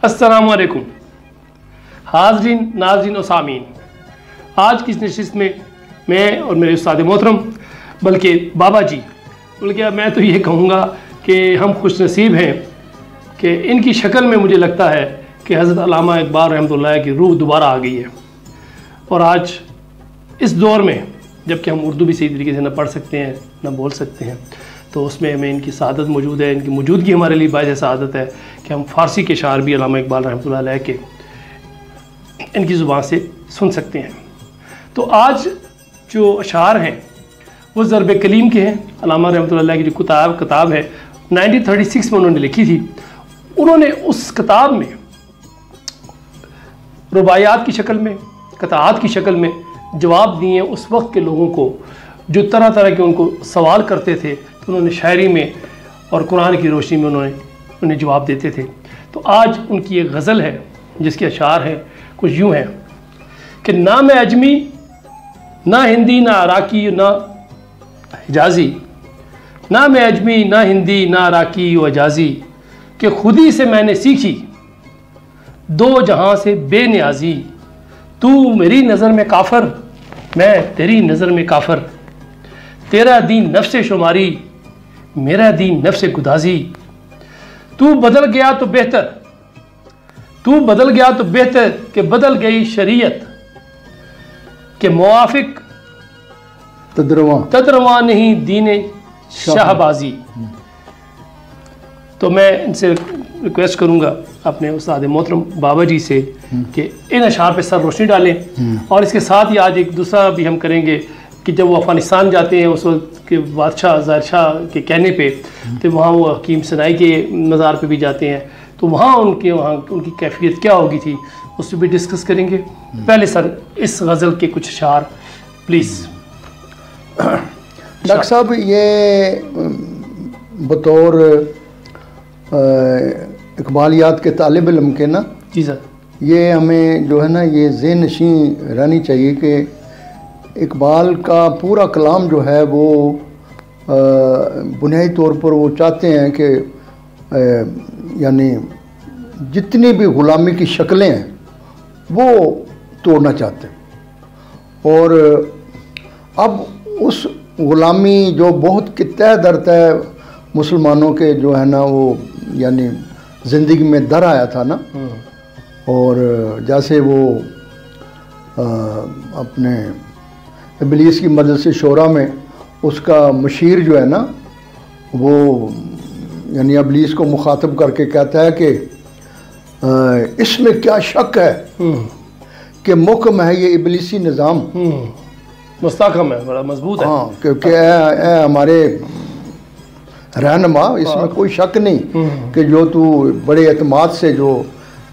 अस्सलाम वालेकुम हाज़रीन, नाज़रीन और सामीन। आज की इस नशिस्त में मैं और मेरे उस्ताद मोहतरम बल्कि बाबा जी, बल्कि मैं तो ये कहूँगा कि हम खुश नसीब हैं कि इनकी शक्ल में मुझे लगता है कि हज़रत अल्लामा इक़बाल रहमतुल्लाह की रूह दोबारा आ गई है। और आज इस दौर में जबकि हम उर्दू भी सही तरीके से न पढ़ सकते हैं न बोल सकते हैं, तो उसमें हमें इनकी सआदत मौजूद है। इनकी मौजूदगी हमारे लिए बायस सआदत है कि हम फ़ारसी के शायर भी अल्लामा इक़बाल रहमतुल्लाह अलैह के इनकी ज़ुबान से सुन सकते हैं। तो आज जो अशार हैं वो ज़रब कलीम के हैं। अल्लामा रहमतुल्लाह अलैह की जो किताब है 1936 में उन्होंने लिखी थी। उन्होंने उस किताब में रुबायात की शक्ल में, कताआत की शक्ल में जवाब दिए उस वक्त के लोगों को जो तरह तरह के उनको सवाल करते थे। तो उन्होंने शायरी में और कुरान की रोशनी में उन्हें जवाब देते थे। तो आज उनकी एक गज़ल है जिसके अशार हैं कुछ यूँ हैं कि ना मैं अजमी, ना हिंदी, ना अराकी, ना हिजाजी, ना मैं अजमी, ना हिंदी, ना अराकी व अजाजी, कि खुदी से मैंने सीखी दो जहां से बेनियाजी। तू मेरी नज़र में काफर, मैं तेरी नज़र में काफर, तेरा दीन नफ्स शुमारी, मेरा दीन नफ्स गुदाजी। तू बदल गया तो बेहतर, तू बदल गया तो बेहतर, कि बदल गई शरीयत, के मुआफिक तदरवा नहीं दीने शाहबाजी। तो मैं इनसे रिक्वेस्ट करूंगा अपने उस्ताद मोहतरम बाबा जी से कि इन अशार पे सर रोशनी डालें। और इसके साथ ही आज एक दूसरा भी हम करेंगे कि जब वो अफ़गानिस्तान जाते हैं उस वक्त के बादशाह ज़ाहिर शाह के कहने पे, तो वहाँ वो हकीम सनाई के मज़ार पे भी जाते हैं, तो वहाँ उनकी कैफियत क्या होगी थी उस पर भी डिस्कस करेंगे। पहले सर इस गज़ल के कुछ अशार प्लीज़। डॉक्टर साहब, ये बतौर इकबालियात के तालिब इल्म के ना, जी सर, ये हमें जो है ना ये ज़हन नशीं रहनी चाहिए कि इकबाल का पूरा कलाम जो है वो बुनियादी तौर पर वो चाहते हैं कि यानी जितनी भी ग़ुलामी की शक्लें हैं वो तोड़ना चाहते हैं। और अब उस ग़ुलामी जो बहुत कि तह दर तह मुसलमानों के जो है ना वो यानी ज़िंदगी में दर आया था ना, और जैसे वो अपने इब्लीस की मजलिस शोरा में उसका मशीर जो है ना वो यानी इब्लीस को मुखातब करके कहता है कि इसमें क्या शक है कि मुकम है ये इब्लीसी निज़ाम, मुस्तहकम है, बड़ा मजबूत है। हाँ, क्योंकि हमारे रहनुमा, इसमें कोई शक नहीं कि जो तू बड़े एतमाद से जो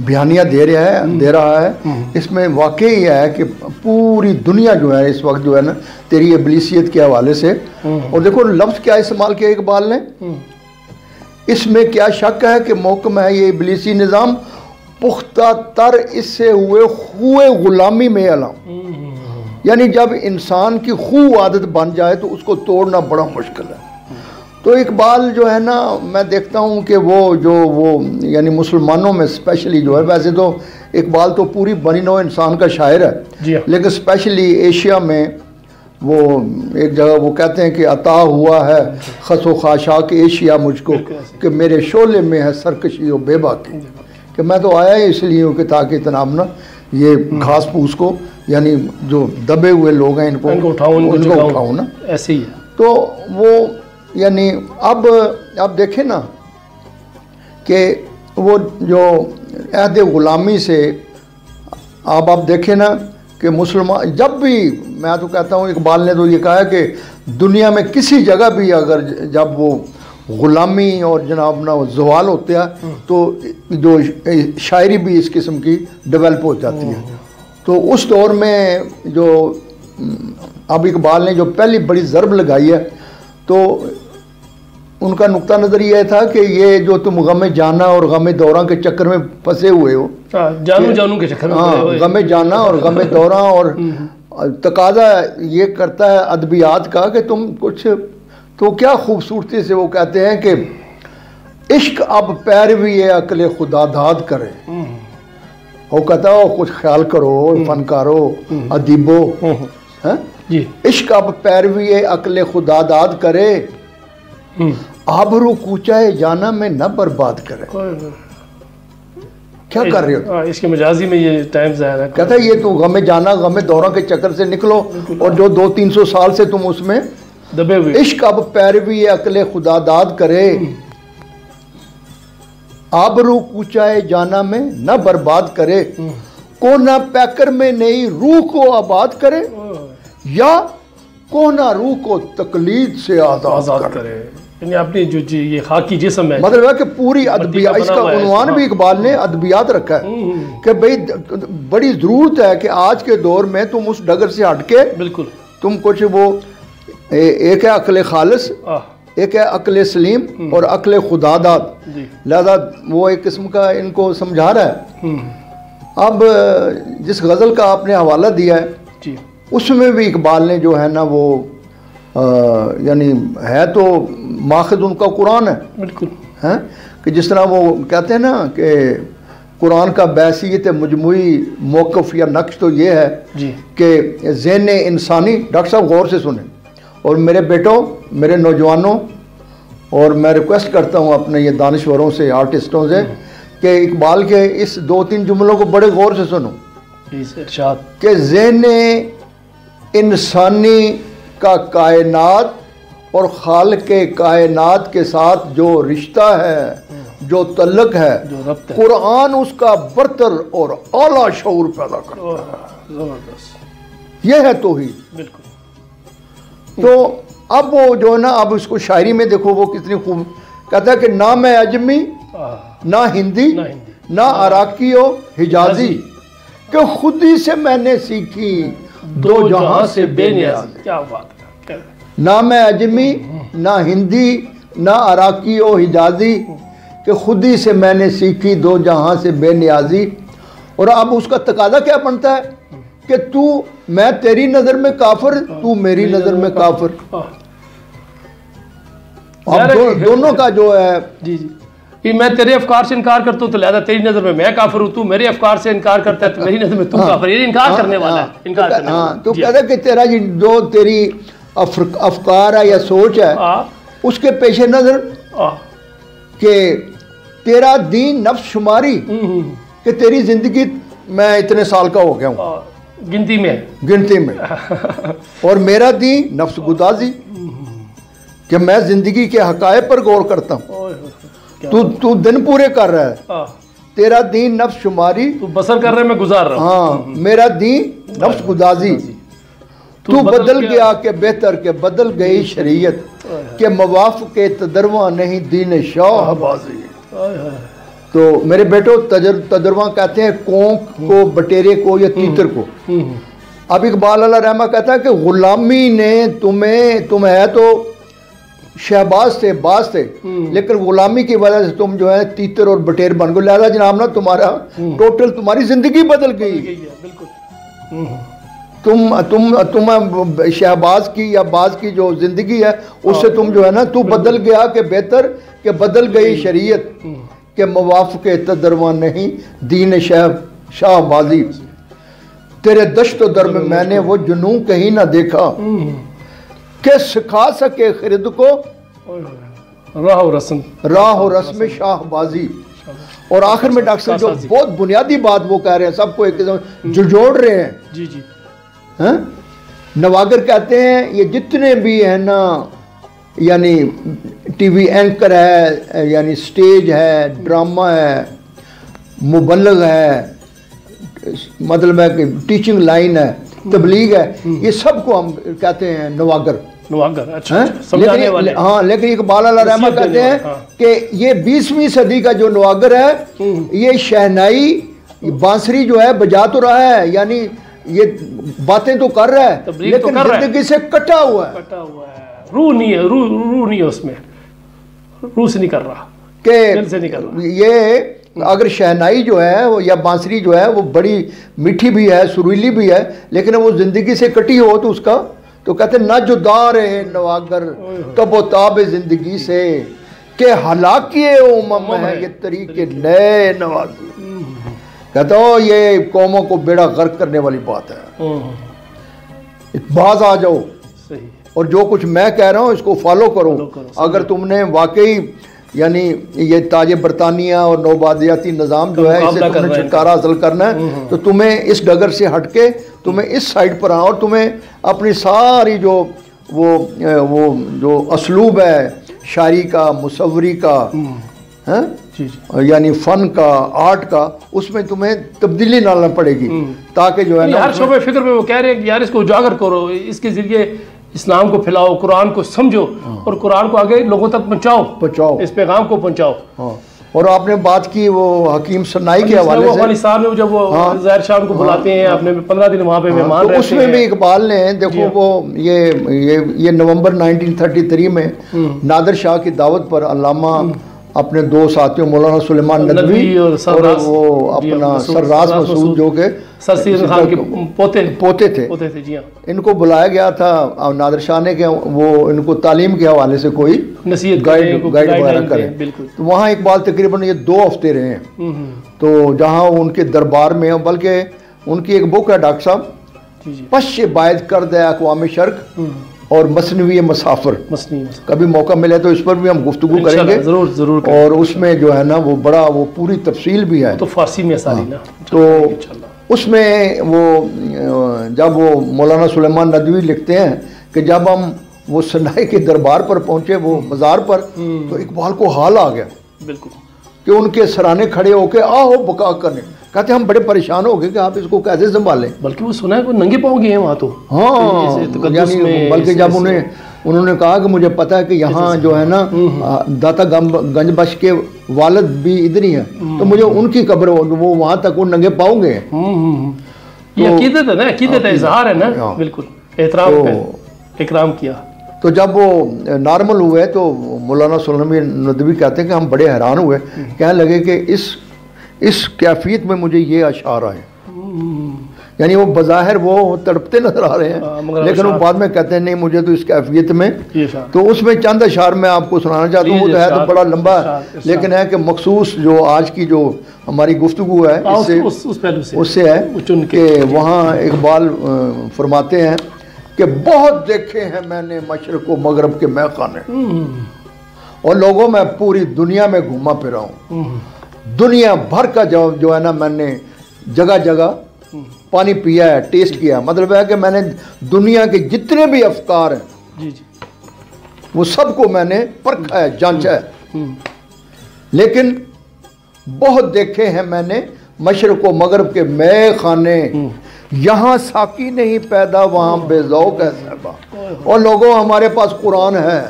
बयानिया दे रहा है इसमें वाकई है कि पूरी दुनिया जो है इस वक्त जो है ना तेरी इब्लीसियत के हवाले से। और देखो लफ्ज़ क्या इस्तेमाल किया इकबाल ने, इसमें क्या शक है कि महकम है ये इब्लीसी निज़ाम, पुख्ता तर इससे हुए ग़ुलामी में अलाम। यानी जब इंसान की खूब आदत बन जाए तो उसको तोड़ना बड़ा मुश्किल है। तो इकबाल जो है ना मैं देखता हूँ कि वो यानी मुसलमानों में स्पेशली जो है, वैसे तो इकबाल तो पूरी बनी नौ इंसान का शायर है, लेकिन स्पेशली एशिया में वो एक जगह वो कहते हैं कि अता हुआ है खसो खाशाक एशिया मुझको, कि मेरे शोले में है सरकशी और बेबाकी, कि मैं तो आया ही इसलिए हूँ कि ताकि तनाब ना ये घास फूस को यानी जो दबे हुए लोग हैं इनको उठाऊँ ना, ऐसे ही है। तो वो यानी अब देखें ना कि वो जो अहद ग़ुलामी से आप देखें ना कि मुसलमान जब भी, मैं तो कहता हूँ इकबाल ने तो ये कहा है कि दुनिया में किसी जगह भी अगर जब वो ग़ुलामी और जनाब ना ज़वाल होते हैं तो जो शायरी भी इस किस्म की डेवलप हो जाती है। तो उस दौर में जो अब इकबाल ने जो पहली बड़ी ज़रब लगाई है तो उनका नुक्ता नज़र ये था कि ये जो तुम गम जाना और गम दौरा के चक्कर में फंसे हुए हो, जानू के चक्कर में, हाँ, गम जाना और गम दौरा, और तकाजा ये करता है अदबियात का कि तुम कुछ, तो क्या खूबसूरती से वो कहते हैं कि इश्क अब पैरवी अकले खुदा दाद करे। वो कहता हो कुछ ख्याल करो फनकारो अदीबो हैं जी। इश्क अब पैरवी अकले खुदा दाद करे, आबरू कूचाए जाना में न बर्बाद करे। क्या कर रहे हो? इसके मजाजी में ये टाइम ज़ाया है। कहता है ये तो गमे जाना गमे दौरा के चक्कर से निकलो, और जो 200-300 साल से तुम उसमें दबे हुए। इश्क अब पैरवी अकले खुदा दाद करे, आबरू कूचाए जाना में न बर्बाद करे, कोना पैकर में नई रूह को आबाद करे, या कोना रूह को तकलीद से आजाद करे। यानी अपनी जो ये खाकी जिस्म है, मतलब है कि पूरी अदबियात, इसका उन्वान भी इकबाल ने अदबियात रखा है कि भाई बड़ी ज़रूरत है कि आज के दौर में तुम उस डगर से हटके बिल्कुल तुम कुछ वो एक है अक्ल खालिस, एक है अक्ल सलीम और अक्ल खुदादाद, लिहाजा वो एक किस्म का इनको समझा रहा है। अब जिस गज़ल का आपने हवाला दिया है जी, उसमें भी इकबाल ने जो है ना वो यानी है तो माखज़ उनका कुरान है बिल्कुल, हैं कि जिस तरह वो कहते हैं ना कि कुरान का बैसियत मजमुई मौक़िफ़ या नक्श तो ये है कि ज़हन इंसानी, डॉक्टर साहब गौर से सुने और मेरे बेटों मेरे नौजवानों, और मैं रिक्वेस्ट करता हूँ अपने ये दानिश्वरों से आर्टिस्टों से कि इकबाल के इस 2-3 जुमलों को बड़े गौर से सुनो कि ज़हन इंसानी का कायनात और खालिक़े कायनात के साथ जो रिश्ता है, जो तल्लुक़ है, कुरान उसका बरतर और आला शऊर पैदा करता है। यह है तौहीद। बिल्कुल। तो अब वो जो है ना, अब इसको शायरी में देखो वो कितनी खूब कहता है कि ना मैं अजमी ना हिंदी ना अराकी हो हिजाजी, कि खुद ही से मैंने सीखी दो जहां से बेनियाज़ी। क्या बात है। ना मैं अजमी ना हिंदी ना अराकी ओ हिजाजी, कि खुद ही से मैंने सीखी दो जहां से बेनियाजी। और अब उसका तकादा क्या बनता है कि तू, मैं तेरी नज़र में काफिर, तू मेरी नज़र में काफिर। अब दोनों का जो है जी जी कि मैं तेरे अफकार से इनकार करता हूँ तो लिहाजा तेरी नज़र में मैं काफिर हूँ, तू मेरे अफकार से इनकार करता है तो मेरी नज़र में तू काफिर। ये इनकार करने वाला है, इनकार करने वाला। तो कहता है कि तेरा जो तेरी अफकार है या सोच है उसके पेश नज़र कि तेरा दीन नफ्स शुमारी, कि तेरी ज़िंदगी मैं इतने साल का हो गया हूँ गिनती में और मेरा दीन नफ्स गुदाजी, कि मैं ज़िंदगी के हक़ाइक़ पर गौर करता हूँ। तू दिन पूरे कर रहा है, तेरा दीन नफ्स शुमारी, तू बसर कर रहे मैं गुजार रहा हूँ। हाँ, मेरा दीन नफ्स गुदाजी, तू बदल गया के बेहतर के बदल गई शरीयत, के मवाफ के तदरवा नहीं दीन शाहबाजी। तो मेरे बेटो तदरवा कहते हैं कोंक को, बटेरे को या तीतर को। अब इकबाल अल्लाह रहमा कहता है कि गुलामी ने तुम है तो शहबाज थे, बाज थे, लेकिन गुलामी की वजह से तुम जो है तीतर और बटेर बन गए। लिहाजा जनाब ना तुम्हारा टोटल तुम्हारी जिंदगी बदल गई। तुम शहबाज की या बाज की जो जिंदगी है उससे तुम जो है ना, तू बदल गया के बेहतर के बदल गई शरीयत, के मवाफ़ के तदरवा नहीं दीन शाहबाजी। तेरे दश्त दर में मैंने वो जुनून कहीं ना देखा, के सिखा सके खिरद को राह रस्म शाहबाजी। और आखिर में डॉक्टर जो बहुत बुनियादी बात वो कह रहे हैं, सबको एक जो जोड़ रहे हैं जी जी हैं? नवागर कहते हैं ये जितने भी हैं ना, यानी टीवी एंकर है, यानी स्टेज है, ड्रामा है, मुबल्लग है, मतलब है कि टीचिंग लाइन है, तबलीग है, ये सब को हम कहते हैं नवागर। अच्छा, समझाने वाले। हाँ, लेकिन इकबाल अल्लाह रहमा कहते हैं कि ये 20वीं सदी का जो नवागर है, ये शहनाई बांसुरी जो है बजा तो रहा है, यानी ये बातें तो कर रहा है, लेकिन जिंदगी से कटा हुआ है, रूह नहीं है, रूह नहीं है उसमें, रूह से नहीं कर रहा, दिल से नहीं कर रहा। ये अगर शहनाई जो है वो या बांसुरी जो है वो बड़ी मीठी भी है, सुरीली भी है, लेकिन वो जिंदगी से कटी हो तो उसका तो कहते ना जुदा रहे नवागर तब वो ताब जिंदगी से, कि हलाकिए उम्म है ये तरीके नए नवाजी। कहता हो ये कौमों को बेड़ा गर्क करने वाली बात है, बाज आ जाओ सही। और जो कुछ मैं कह रहा हूँ इसको फॉलो करो। अगर तुमने वाकई यानी ये ताज बरतानिया और नौबादियाती निज़ाम जो है इसे तुमने छुटकारा हासिल करना है तो तुम्हें इस डगर से हटके तुम्हें इस साइड पर आना और तुम्हें अपनी सारी जो वो जो असलूब है शायरी का, मुसव्वरी का, हैं यानी फ़न का, आर्ट का, उसमें तुम्हें तब्दीली डालना पड़ेगी ताकि जो है ना हर शोबे फिक्र में वो कह रहे हैं कि यार इसको उजागर करो, इसके ज़रिए इस्लाम को फैलाओ, कुरान को समझो और कुरान को आगे लोगों तक पहुँचाओ, इस पैगाम को पहुँचाओ। हाँ। और आपने बात की वो हकीम सनाई के हवाले से, अफगानिस्तान में जब वो ज़ाहिर शाह को बुलाते हैं अपने 15 दिन वहाँ पे मेहमान रहते हैं, उसमें भी इकबाल ने देखो वो ये नवंबर 1933 में नादिर शाह की दावत पर अल्लामा अपने दो साथियों मौलाना सुलेमान नदवी और वो अपना सर्रास मसूद जो के सर सीर खान के पोते थे जी हाँ, इनको बुलाया गया था नादिर शाह ने कि वो इनको तालीम के हवाले से कोई नसीहत गाइड वगैरह करें। तो वहाँ इकबाल तकरीबन ये 2 हफ्ते रहे हैं, तो जहाँ उनके दरबार में, बल्कि उनकी एक बुक है डॉक्टर साहब पश्च बायद कर दे अक़वाम शर्क और मसनवी मुसाफिर, कभी मौका मिले तो इस पर भी हम गुफ्तगू करेंगे जरूर। और उसमें जो है ना वो बड़ा वो पूरी तफसील भी है, तो फारसी में सारी ना, तो उसमें वो जब वो मौलाना सुलेमान नदवी लिखते हैं कि जब हम वो सनाई के दरबार पर पहुंचे, वो मज़ार पर, तो इकबाल को हाल आ गया बिल्कुल कि उनके सराने खड़े होके आओ बका करने। कहते हम बड़े परेशान हो गए कि आप इसको कैसे संभालें, बल्कि वो सुना है वो नंगे पाँव गए हैं वहाँ तो। हाँ, यानी बल्कि जब उन्होंने कहा कि मुझे पता है कि यहाँ जो है ना दाता गंज बख्श के वालिद भी इधर ही है, तो मुझे उनकी कब्र वो वहाँ तक वो नंगे पाँव गए। ये अकीदत है ना, अकीदत है, इजहार है ना, बिल्कुल इकराम किया। तो जब वो नॉर्मल हुए तो मौलाना सुलेमान नदवी कहते हैं कि हम बड़े हैरान हुए, कहने लगे कि इस कैफियत में मुझे ये अशार आए, यानी वो बज़ाहिर वो तड़पते नजर आ रहे हैं, लेकिन वो बाद में कहते हैं नहीं मुझे तो इस कैफियत में, तो उसमें चंद अशार मैं आपको सुनाना चाहता हूँ। वो तो है तो बड़ा लंबा है, लेकिन है कि मखसूस जो आज की जो हमारी गुफ्तगू है उससे है कि वहाँ इकबाल फरमाते हैं कि बहुत देखे हैं मैंने मशरक़ व मगरब के मैखाने, और लोगों में पूरी दुनिया में घूमा फिरा हूँ, दुनिया भर का जो है ना मैंने जगह जगह पानी पिया है, टेस्ट किया है। मतलब है कि मैंने दुनिया के जितने भी अफकार हैं वो सबको मैंने परखा है, जांचा है, लेकिन बहुत देखे हैं मैंने मशरक़ व मगरब के मैं खाने, यहाँ साकी नहीं पैदा वहाँ बेज़ौक़ है साहबा। और लोगों हमारे पास कुरान है,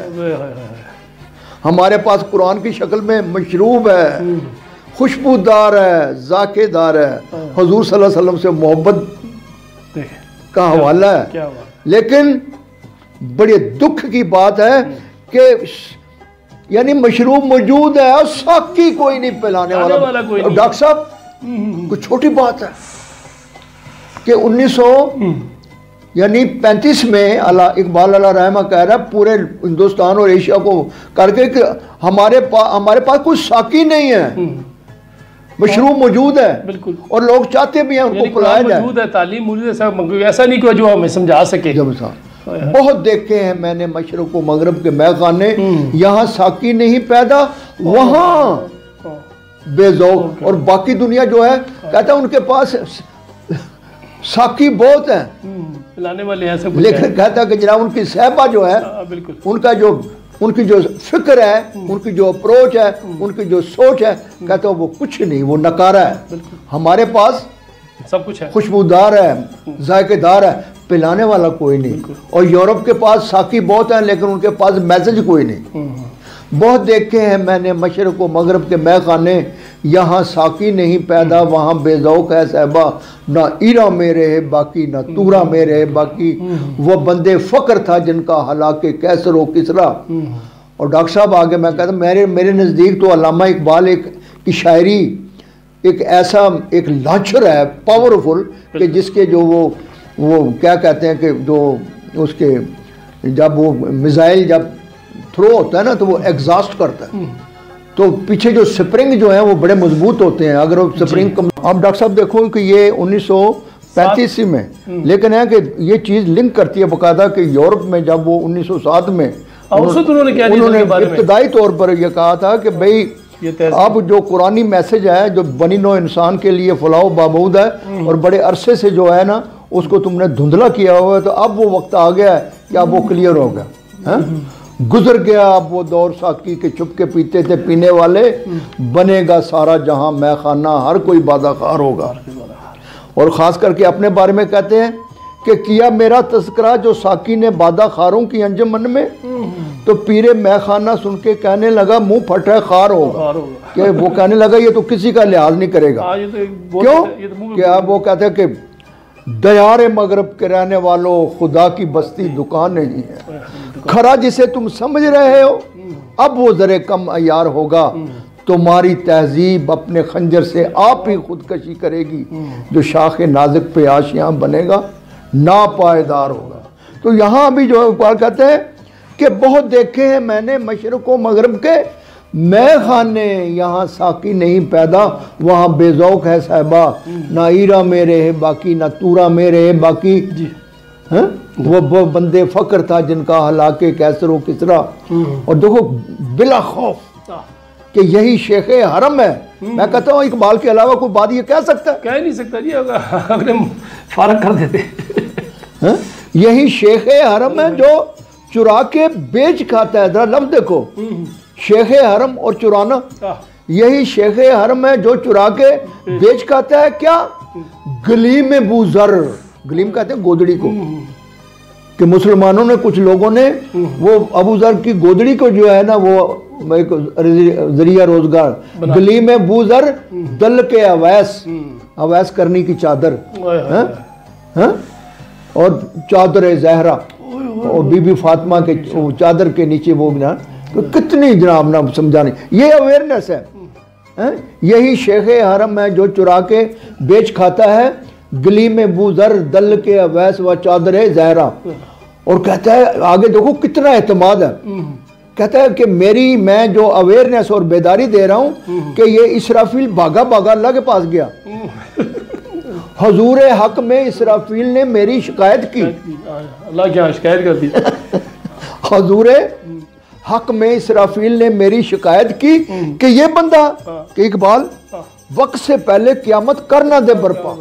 हमारे पास कुरान की शक्ल में मशरूब है, खुशबूदार है, जाकेदार है, हुजूर सल्लल्लाहु अलैहि वसल्लम से मोहब्बत का हवाला है, लेकिन बड़े दुख की बात है कि यानी मशरूब मौजूद है और साकी कोई नहीं पिलाने वाला। डॉक्टर साहब कुछ छोटी बात है कि 1935 में इकबाल अल्लाह रहमा कह रहा है पूरे हिंदुस्तान और एशिया को करके कि हमारे पास कोई साकी नहीं है, मशरूब मौजूद है बिल्कुल, और लोग चाहते भी हैं उनको पिलाया जाए, मौजूद है, तालीम मौजूद है, सब ऐसा नहीं कि जो हमें समझा सके। बहुत देखे हैं मैंने मशरक़ व मगरब के मैखाने, यहाँ साकी नहीं पैदा वहाँ बेज़ौक़, और बाकी दुनिया जो है कहता है उनके पास साकी बहुत है, पिलाने वाले हैं सब, लेकिन कहता है कि जनाब उनकी सहबा जो है, उनकी जो फिक्र है, उनकी जो अप्रोच है, उनकी जो सोच है, कहता है वो कुछ नहीं, वो नकारा है। हमारे पास सब कुछ है, खुशबूदार है, जायकेदार है, पिलाने वाला कोई नहीं। और यूरोप के पास साकी बहुत है, लेकिन उनके पास मैसेज कोई नहीं। बहुत देखे हैं मैंने मशरक़ व मगरब के मैखाने, यहाँ साकी नहीं पैदा वहाँ बेज़ौक़ है साहबा, ना ईरा में रहे बाकी ना तूरा में रहे बाकी, वह बंदे फ़क्र था जिनका हलाके कैसर व किसरा। और डॉक्टर साहब आगे मैं कहता मेरे नज़दीक तो अल्लामा इकबाल की शायरी एक ऐसा एक लॉन्चर है पावरफुल कि जिसके जो वो क्या कहते हैं कि जो उसके जब वो मिसाइल जब थ्रो होता है ना तो वो एग्जॉस्ट करता है, तो पीछे जो स्प्रिंग जो है वो बड़े मजबूत होते हैं। अगर वो स्प्रिंग कम, अब डॉक्टर साहब देखो कि ये 1935 में, लेकिन है कि ये चीज़ लिंक करती है बकायदा कि यूरोप में जब वो 1907 में उन्होंने इब्तदाई तौर पर यह कहा था कि भाई अब जो कुरानी मैसेज है जो बनी नौ इंसान के लिए फलाह बाबूद है और बड़े अरसे से जो है ना उसको तुमने धुंधला किया हुआ है, तो अब वो वक्त आ गया है कि अब वो क्लियर हो गया है, गुजर गया अब वो दौर साकी के चुपके पीते थे पीने वाले, बनेगा सारा जहां मैं खाना हर कोई बादाखार होगा। और ख़ास करके अपने बारे में कहते हैं कि किया मेरा तस्करा जो साकी ने बादाखारों की अंजमन में, तो पीरे मैखाना सुन के कहने लगा मुंह फटा खार होगा, कि वो कहने लगा ये तो किसी का लिहाज नहीं करेगा। क्यों? क्या वो कहते हैं कि दयारे मगरब के रहने वालों खुदा की बस्ती दुकान नहीं है, खरा जिसे तुम समझ रहे हो अब वो जरे कम अयार होगा, तुम्हारी तहजीब अपने खंजर से आप ही खुदकशी करेगी, जो शाख नाजुक पे आशियां बनेगा नापायदार होगा। तो यहाँ भी जो है कहते हैं कि बहुत देखे हैं मैंने मशरक़ व मगरब के मैं खाने, यहाँ साकी नहीं पैदा वहाँ बेजौक है साहिबा, ना ईरा मेरे है बाकी ना तूरा मेरे है बाकी। है वो बंदे फ़क्र था जिनका हलाके कैसरो किसरा, और देखो बिला खौफ कि यही शेख हरम है। मैं कहता हूँ इकबाल के अलावा कोई बात ये कह सकता है? कह नहीं सकता जी, अगर फारग कर देते। यही शेख हरम है जो चुरा के बेच खाता है। जरा लफ्ज़ देखो, शेख हरम और चुराना, यही शेख हरम है जो चुरा के बेच खाता है। क्या? गलीम बूजर, गलीम कहते हैं गोदड़ी को, कि मुसलमानों ने कुछ लोगों ने वो अबू जर की गोदड़ी को जो है ना वो एक जरिया रोजगार, गलीम बूजर दल के अवैस, अवैस करने की चादर है, और चादर जहरा और बीबी फातिमा के चादर के नीचे वो ना, तो कितनी जनाब ना समझाने, ये अवेयरनेस है। यही शेख हरम है जो चुरा के बेच खाता है, गली में बूजर दल के अवैस व चादर जहरा। और कहता है आगे देखो कितना एतमाद है, कहता है कि मेरी मैं जो अवेयरनेस और बेदारी दे रहा हूँ कि ये इसराफील भागा भागा अल्लाह के पास गया, हजूर हक में इसराफील ने मेरी शिकायत की, अल्लाह क्या शिकायत कर दी। हजूर हक में इसराफील ने मेरी शिकायत की कि ये बंदा कि इकबाल वक्त से पहले क़यामत कर ना दे बर्पा।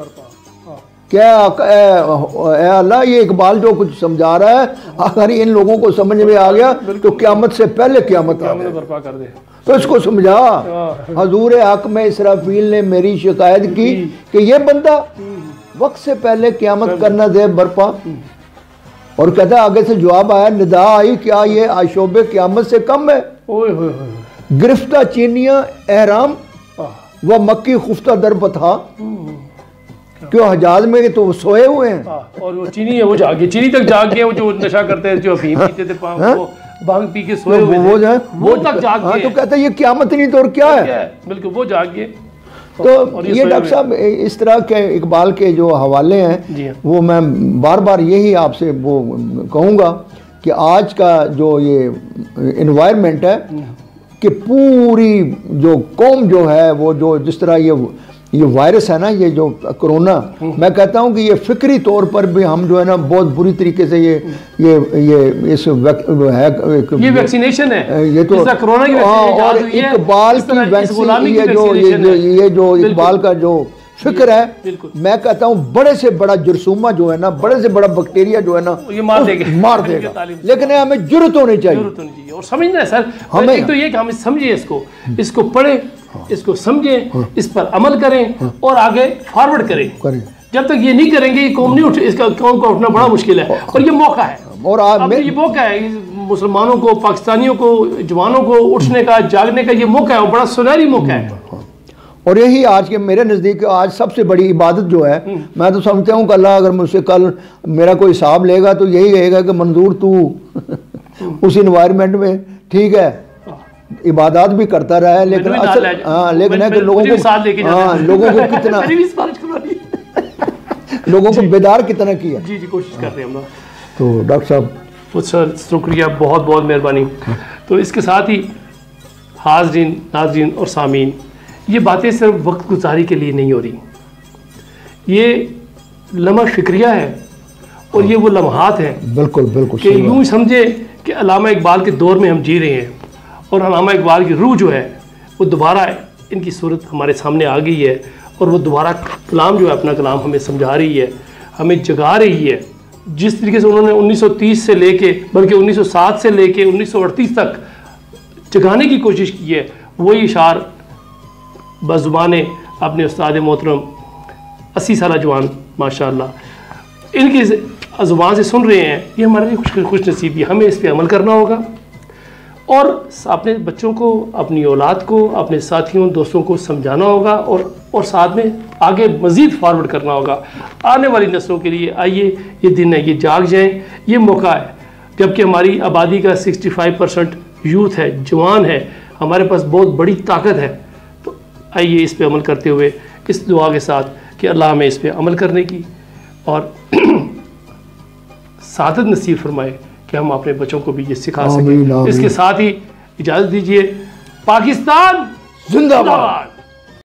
क्या अल्लाह ये इकबाल जो कुछ समझा रहा है अगर इन लोगों को समझ में आ गया तो क़यामत से पहले क़यामत बर्पा कर दे, तो इसको समझा। हजूर हक में इसराफील ने मेरी शिकायत की कि ये बंदा वक्त से पहले क़यामत करना दे बर्पा। और कहता है आगे से जवाब आया, निदा आई क्या ये आशोबे क़यामत से कम है, गिरफ्ता चीनिया एहराम व मक्की खुफ्ता दरब था। क्यों हजाज में तो सोए हुए हैं, और वो चीनी है वो जागे, चीनी तक जाग गए, वो जो नशा करते हैं जो अफीम पीते थे भांग पी के सोए हुए वो तक जाग गए। तो कहता है ये क़यामत नहीं तो और क्या है, बिल्कुल वो जाग गए। तो ये डॉक्टर साहब इस तरह के इकबाल के जो हवाले हैं वो मैं बार बार यही आपसे वो कहूँगा कि आज का जो ये इन्वायरमेंट है कि पूरी जो कौम जो है वो जो जिस तरह ये वायरस है ना, ये जो कोरोना, मैं कहता हूँ कि ये फिक्री तौर पर भी हम जो है ना बहुत बुरी तरीके से ये इस है ये वैक्सीनेशन है, ये तो कोरोना की और इकबाल की वैक्सीन, ये जो इकबाल का जो फिक्र है, मैं कहता हूँ बड़े से बड़ा जुर्सूमा जो है ना, बड़े से बड़ा बैक्टीरिया जो है ना ये मार देगा, लेकिन हमें जरूरत होनी चाहिए और समझना है सर। हमें एक तो ये कि हम समझे इसको पढ़े, इसको समझें, इस पर अमल करें और आगे फॉरवर्ड करें। जब तक ये नहीं करेंगे ये कौम नहीं उठ, इसका कौम का उठना बड़ा मुश्किल है। और ये मौका है, और अब ये मौका है मुसलमानों को, पाकिस्तानियों को, जवानों को उठने का, जागने का ये मौका है और बड़ा सुनहरी मौका है। और यही आज के मेरे नज़दीक आज सबसे बड़ी इबादत जो है, मैं तो समझता हूँ कि अल्लाह अगर मुझसे कल मेरा कोई हिसाब लेगा तो यही कहेगा कि मंजूर तू उस इन्वायरमेंट में ठीक है इबादत भी करता रहा है, लेकिन लेकिन है कि लोगों को कितना लोगों को बेदार कितना किया। जी कोशिश कर रहे हैं हम। तो डॉक्टर साहब तो सर शुक्रिया, बहुत बहुत मेहरबानी। तो इसके साथ ही हाज़रीन, नाज़रीन और सामीन, ये बातें सिर्फ वक्त गुजारी के लिए नहीं हो रही, ये लम्हा फिक्रिया है और ये वो लम्हात हैं। बिल्कुल बिल्कुल कि यूँ समझे कि अल्लामा इकबाल के दौर में हम जी रहे हैं और अल्लामा इकबाल की रूह जो है वो दोबारा इनकी सूरत हमारे सामने आ गई है और वो दोबारा कलाम जो है, अपना कलाम हमें समझा रही है, हमें जगा रही है। जिस तरीके से उन्होंने 1930 से लेके, बल्कि 1907 से लेके 1938 तक जगाने की कोशिश की है, वही इशार बज़ुबाने अपने उस्ताद मोहतरम 80 साल जवान माशाअल्लाह इनकी ज़ुबान से सुन रहे हैं। ये हमारे लिए खुश नसीबी, हमें इस पर अमल करना होगा और अपने बच्चों को, अपनी औलाद को, अपने साथियों दोस्तों को समझाना होगा और साथ में आगे मज़ीद फॉरवर्ड करना होगा आने वाली नस्लों के लिए। आइए, ये दिन है, ये जाग जाएं, ये मौका है। जबकि हमारी आबादी का 65% यूथ है, जवान है, हमारे पास बहुत बड़ी ताकत है। तो आइए इस पे अमल करते हुए, इस दुआ के साथ कि अल्लाह हमें इस पे अमल करने की और सादत नसीब फरमाए कि हम अपने बच्चों को भी ये सिखा सकें। इसके साथ ही इजाज़त दीजिए। पाकिस्तान जिंदाबाद।